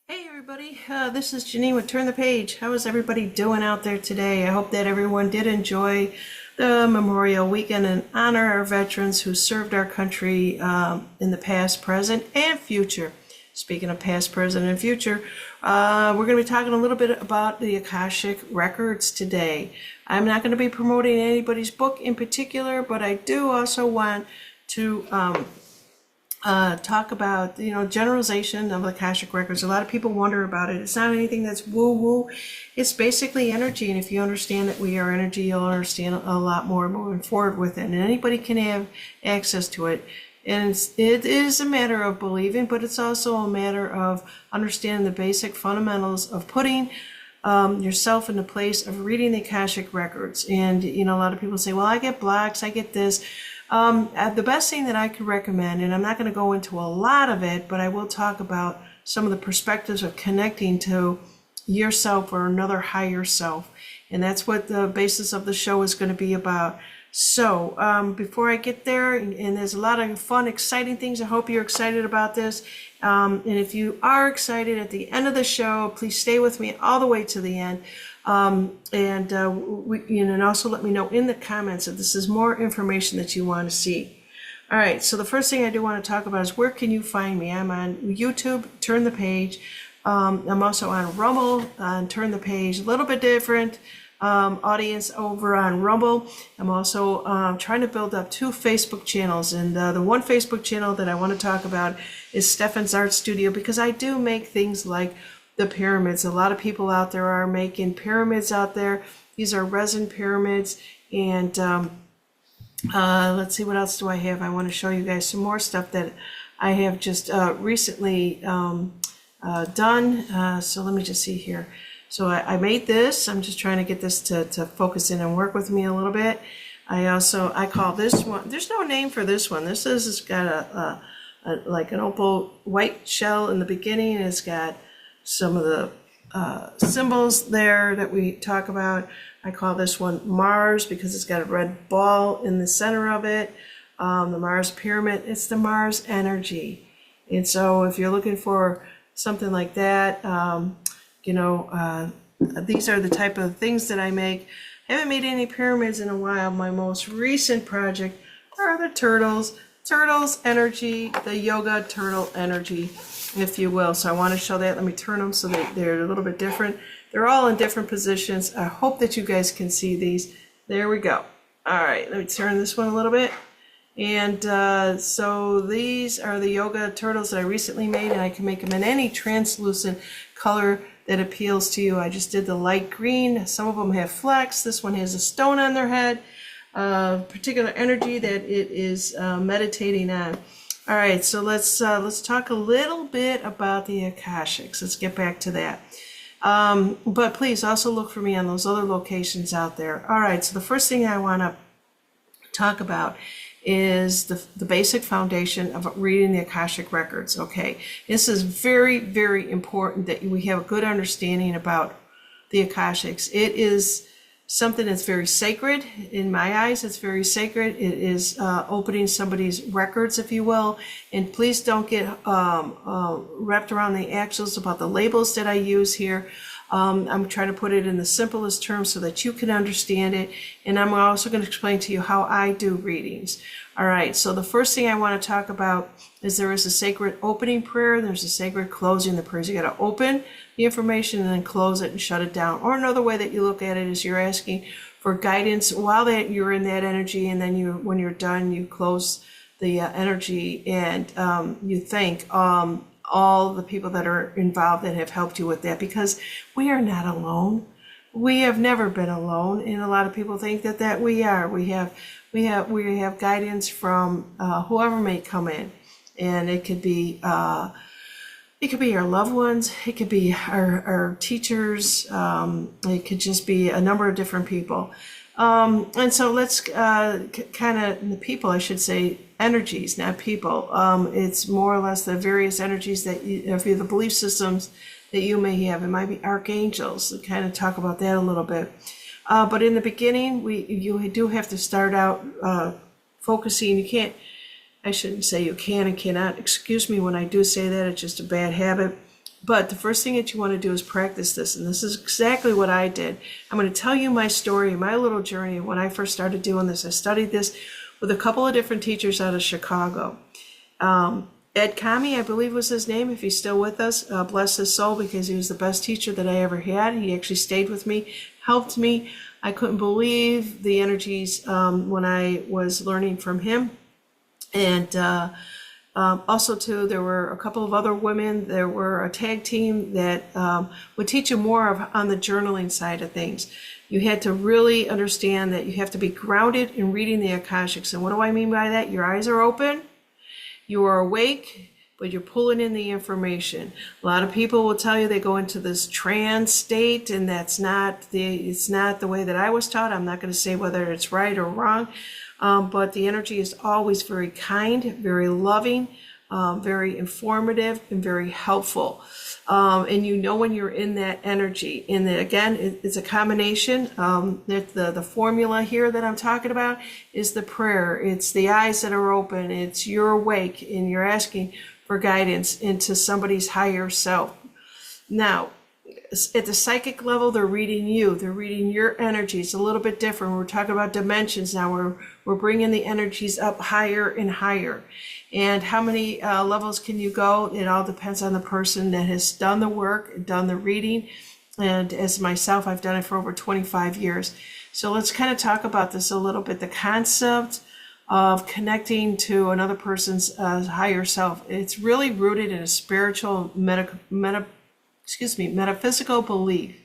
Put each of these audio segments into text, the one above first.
Hey everybody, this is Janine with Turn the Page. How is everybody doing out there today? I hope that everyone did enjoy the Memorial Weekend and honor our veterans who served our country in the past, present, and future. Speaking of past, present, and future, we're going to be talking a little bit about the Akashic Records today. I'm not going to be promoting anybody's book in particular, but I do also want to talk about, generalization of Akashic Records. A lot of people wonder about it. It's not anything that's woo-woo. It's basically energy, and if you understand that we are energy, you'll understand a lot more moving forward with it, and anybody can have access to it. And it is a matter of believing, but it's also a matter of understanding the basic fundamentals of putting yourself in the place of reading the Akashic Records. And, a lot of people say, well, I get blocks, I get this. The best thing that I could recommend, and I'm not going to go into a lot of it, but I will talk about some of the perspectives of connecting to yourself or another higher self. And that's what the basis of the show is going to be about. So before I get there, and there's a lot of fun, exciting things. I hope you're excited about this. And if you are excited at the end of the show, please stay with me all the way to the end. And also let me know in the comments if this is more information that you want to see. All right, so the first thing I do want to talk about is where can you find me? I'm on YouTube, Turn the Page. I'm also on Rumble, on Turn the Page, a little bit different audience over on Rumble. I'm also trying to build up 2 Facebook channels, and the one Facebook channel that I want to talk about is Stefan's Art Studio, because I do make things like the pyramids. A lot of people out there are making pyramids out there. These are resin pyramids, and let's see, what else do I have? I want to show you guys some more stuff that I have just recently done. So let me just see here. So I made this. I'm just trying to get this to focus in and work with me a little bit. I call this one, there's no name for this one. It's got a like an opal white shell in the beginning, and it's got some of the symbols there that we talk about. I call this one Mars because it's got a red ball in the center of it. The Mars pyramid, it's the Mars energy. And so if you're looking for something like that, these are the type of things that I make. I haven't made any pyramids in a while. My most recent project are the turtles energy, the yoga turtle energy, if you will. So I want to show that. Let me turn them so that they're a little bit different. They're all in different positions. I hope that you guys can see these. There we go. All right, let me turn this one a little bit. And so these are the yoga turtles that I recently made, and I can make them in any translucent color that appeals to you. I just did the light green. Some of them have flecks. This one has a stone on their head, particular energy that it is meditating on. All right, so let's talk a little bit about the Akashics. Let's get back to that. But please also look for me on those other locations out there. All right, so the first thing I want to talk about is the basic foundation of reading the Akashic Records. Okay, this is very, very important that we have a good understanding about the Akashics. It is something that's very sacred. In my eyes, it's very sacred. It is opening somebody's records, if you will. And please don't get wrapped around the axles about the labels that I use here. I'm trying to put it in the simplest terms so that you can understand it. And I'm also going to explain to you how I do readings. All right, so the first thing I want to talk about is there is a sacred opening prayer. There's a sacred closing the prayers. You got to open the information and then close it and shut it down. Or another way that you look at it is you're asking for guidance while that you're in that energy, and then when you're done, you close the energy, and you thank all the people that are involved that have helped you with that, because we are not alone. We have never been alone, and a lot of people think that we are. We have guidance from whoever may come in, and it could be our loved ones, it could be our teachers, it could just be a number of different people. And so let's kind of, the people, I should say, energies, not people. It's more or less the various energies that the belief systems that you may have. It might be archangels. We kind of talk about that a little bit. But in the beginning, you do have to start out focusing. You can't, I shouldn't say you can and cannot. Excuse me when I do say that. It's just a bad habit. But the first thing that you want to do is practice this. And this is exactly what I did. I'm going to tell you my story, my little journey. When I first started doing this, I studied this with a couple of different teachers out of Chicago. Ed Kami, I believe was his name, if he's still with us. Bless his soul, because he was the best teacher that I ever had. He actually stayed with me, helped me. I couldn't believe the energies when I was learning from him. And also, too, there were a couple of other women. There were a tag team that would teach you more on the journaling side of things. You had to really understand that you have to be grounded in reading the Akashics. And what do I mean by that? Your eyes are open, you are awake, but you're pulling in the information. A lot of people will tell you they go into this trance state, and it's not the way that I was taught. I'm not going to say whether it's right or wrong. But the energy is always very kind, very loving, very informative, and very helpful. And you know when you're in that energy. And again, it's a combination. The formula here that I'm talking about is the prayer. It's the eyes that are open. It's you're awake and you're asking for guidance into somebody's higher self. Now, at the psychic level, they're reading you. They're reading your energy. It's a little bit different. We're talking about dimensions now. We're bringing the energies up higher and higher. And how many levels can you go? It all depends on the person that has done the work, done the reading. And as myself, I've done it for over 25 years. So let's kind of talk about this a little bit. The concept of connecting to another person's higher self. It's really rooted in a spiritual metaphysical belief.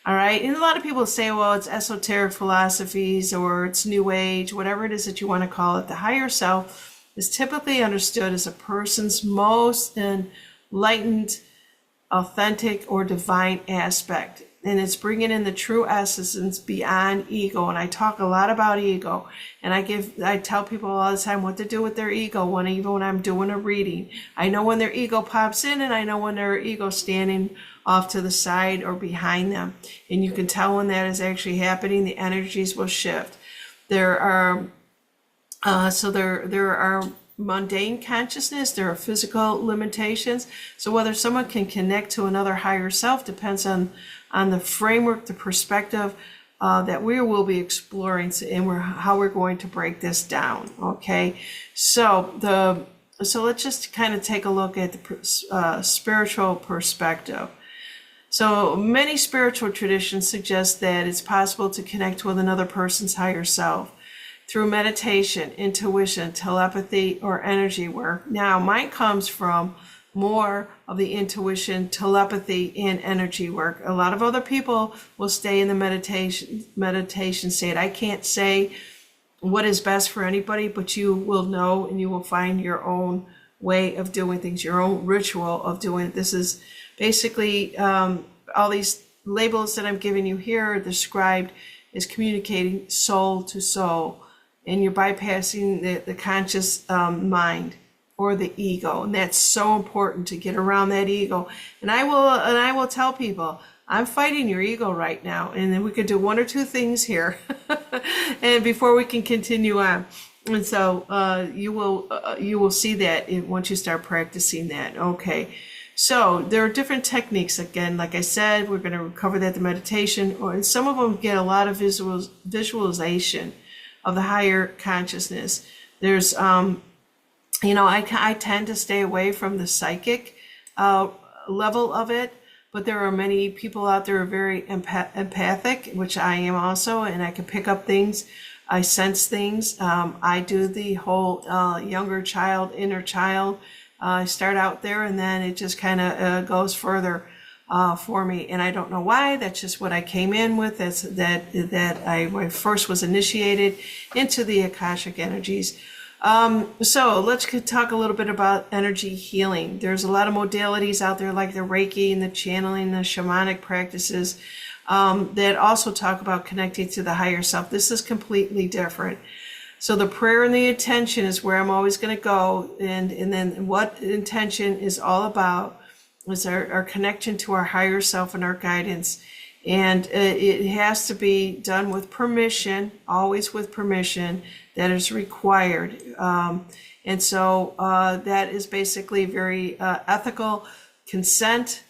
All right. And a lot of people say, well, it's esoteric philosophies or it's new age, whatever it is that you want to call it. The higher self is typically understood as a person's most enlightened, authentic, or divine aspect. And it's bringing in the true essence beyond ego. And I talk a lot about ego. And I tell people all the time what to do with their ego even when I'm doing a reading. I know when their ego pops in, and I know when their ego standing off to the side or behind them. And you can tell when that is actually happening. The energies will shift. There are mundane consciousness, there are physical limitations. So whether someone can connect to another higher self depends on the framework, the perspective that we will be exploring, and how we're going to break this down. Okay, so let's just kind of take a look at the spiritual perspective. So many spiritual traditions suggest that it's possible to connect with another person's higher self through meditation, intuition, telepathy, or energy work. Now, mine comes from more of the intuition, telepathy, and energy work. A lot of other people will stay in the meditation state. I can't say what is best for anybody, but you will know and you will find your own way of doing things, your own ritual of doing it. This is basically all these labels that I'm giving you here are described as communicating soul to soul, and you're bypassing the conscious mind or the ego, and that's so important to get around that ego. And I will tell people, I'm fighting your ego right now, and then we could do one or two things here, and before we can continue on. And so you will see that once you start practicing that. Okay. So there are different techniques. Again, like I said, we're going to cover that, the meditation, and some of them get a lot of visualization of the higher consciousness. There's, I tend to stay away from the psychic level of it, but there are many people out there who are very empathic, which I am also, and I can pick up things. I sense things. I do the whole younger child, inner child. I start out there, and then it just kind of goes further for me, and I don't know why. That's just what I came in with. When I first was initiated into the Akashic Energies. So let's talk a little bit about energy healing. There's a lot of modalities out there, like the Reiki and the channeling, the shamanic practices, that also talk about connecting to the higher self. This is completely different. So the prayer and the intention is where I'm always going to go. And then what intention is all about is our connection to our higher self and our guidance. And it has to be done with permission, always with permission that is required. And so that is basically very ethical consent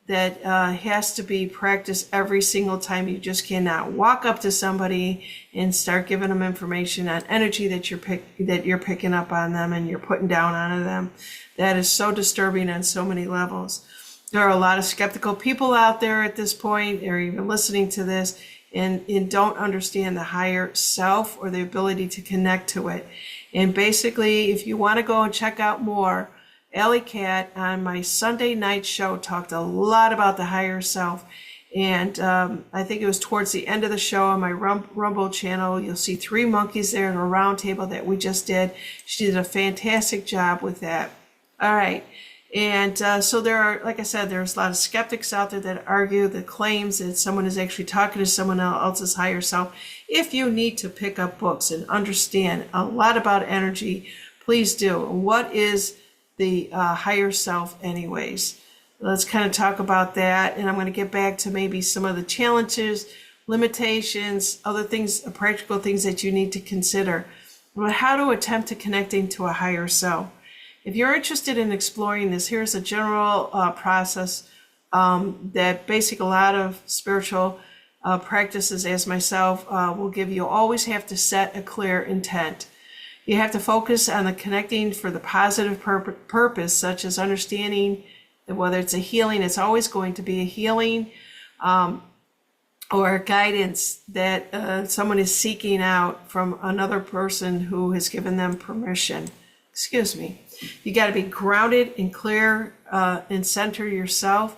that has to be practiced every single time. You just cannot walk up to somebody and start giving them information on energy that you're picking up on them and you're putting down onto them. That is so disturbing on so many levels. There are a lot of skeptical people out there at this point, or even listening to this, and don't understand the higher self or the ability to connect to it. And basically, if you want to go and check out more, Alley Cat on my Sunday night show talked a lot about the higher self. And I think it was towards the end of the show on my Rumble channel. You'll see 3 monkeys there at a round table that we just did. She did a fantastic job with that. All right. And so there are, like I said, there's a lot of skeptics out there that argue the claims that someone is actually talking to someone else's higher self. If you need to pick up books and understand a lot about energy, please do. What is the higher self anyways? Let's kind of talk about that, and I'm going to get back to maybe some of the challenges, limitations, other things, practical things that you need to consider. But how to attempt to connecting to a higher self. If you're interested in exploring this, here's a general process that basically a lot of spiritual practices, as myself, will give you. Always have to set a clear intent. You have to focus on the connecting for the positive purpose, such as understanding that whether it's a healing, it's always going to be a healing, or guidance that someone is seeking out from another person who has given them permission. Excuse me. You got to be grounded and clear and center yourself.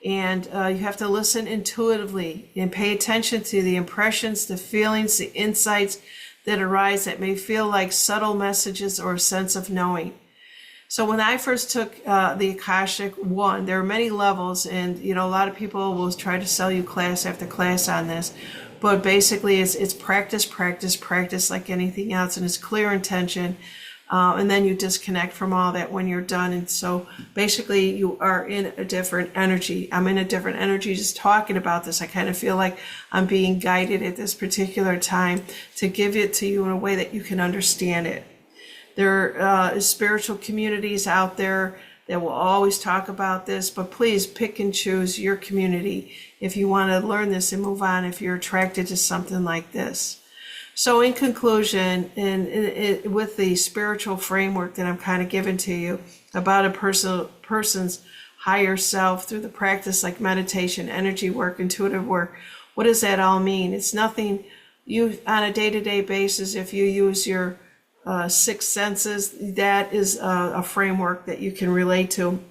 And you have to listen intuitively and pay attention to the impressions, the feelings, the insights that arise that may feel like subtle messages or a sense of knowing. So when I first took the Akashic One, there are many levels, and a lot of people will try to sell you class after class on this, but basically it's practice, practice, practice like anything else, and it's clear intention. And then you disconnect from all that when you're done. And so basically you are in a different energy. I'm in a different energy just talking about this. I kind of feel like I'm being guided at this particular time to give it to you in a way that you can understand it. There are spiritual communities out there that will always talk about this, but please pick and choose your community if you want to learn this and move on, if you're attracted to something like this. So in conclusion, with the spiritual framework that I'm kind of giving to you about a person's higher self through the practice like meditation, energy work, intuitive work, what does that all mean? It's nothing you on a day-to-day basis. If you use your 6 senses, that is a framework that you can relate to.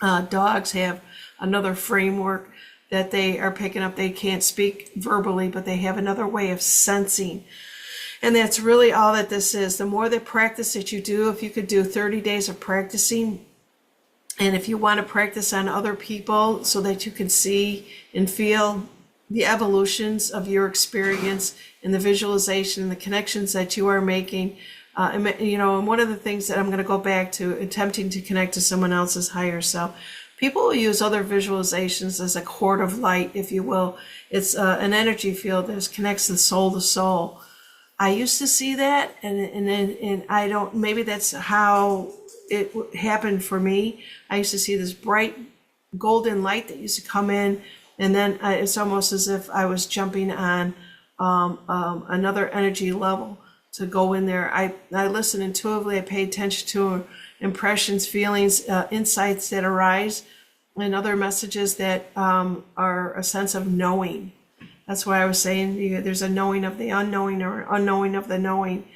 Dogs have another framework that they are picking up. They can't speak verbally, but they have another way of sensing. And that's really all that this is. The more the practice that you do, if you could do 30 days of practicing, and if you want to practice on other people so that you can see and feel the evolutions of your experience and the visualization and the connections that you are making, and one of the things that I'm going to go back to, attempting to connect to someone else's higher self. People will use other visualizations as a cord of light, if you will. It's an energy field that connects the soul to soul. I used to see that, and I don't. Maybe that's how it happened for me. I used to see this bright golden light that used to come in, and then it's almost as if I was jumping on another energy level to go in there. I listen intuitively. I pay attention to impressions, feelings, insights that arise, and other messages that are a sense of knowing. That's why I was saying there's a knowing of the unknowing or unknowing of the knowing.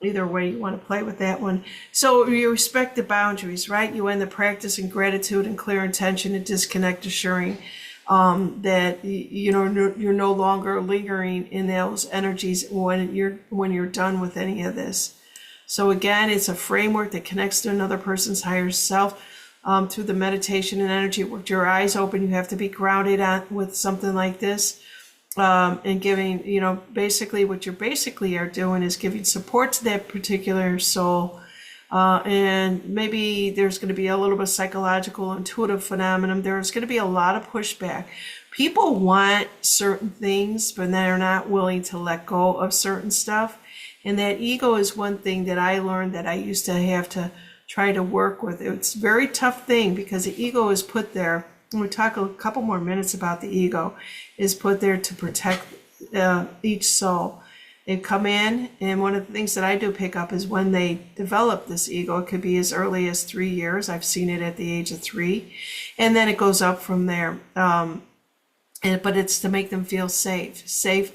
Either way you want to play with that one. So you respect the boundaries, right? You end the practice in gratitude and clear intention and disconnect, assuring that you're no longer lingering in those energies when you're done with any of this. So again, it's a framework that connects to another person's higher self through the meditation and energy work. Your eyes open. You have to be grounded with something like this, and giving, basically what you basically are doing is giving support to that particular soul. And maybe there's going to be a little bit of psychological, intuitive phenomenon. There's going to be a lot of pushback. People want certain things, but they're not willing to let go of certain stuff. And that ego is one thing that I learned that I used to have to try to work with. It's a very tough thing because the ego is put there and we talk a couple more minutes about the ego, is put there to protect each soul. They come in, and one of the things that I do pick up is when they develop this ego. It could be as early as 3 years. I've seen it at the age of 3, and then it goes up from there. But it's to make them feel safe. Safe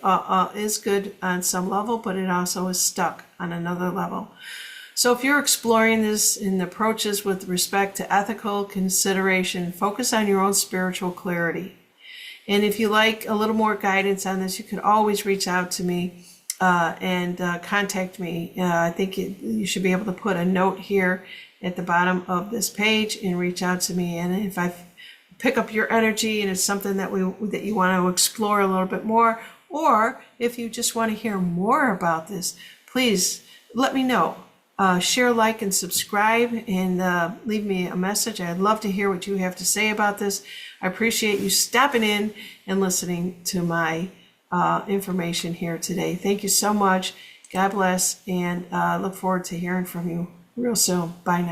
is good on some level, but it also is stuck on another level. So if you're exploring this in approaches with respect to ethical consideration, focus on your own spiritual clarity. And if you like a little more guidance on this, you can always reach out to me and contact me. I think you should be able to put a note here at the bottom of this page and reach out to me. And if I pick up your energy and it's something that you want to explore a little bit more, or if you just want to hear more about this, please let me know. Share, like, and subscribe, and leave me a message. I'd love to hear what you have to say about this. I appreciate you stopping in and listening to my information here today. Thank you so much. God bless, and look forward to hearing from you real soon. Bye now.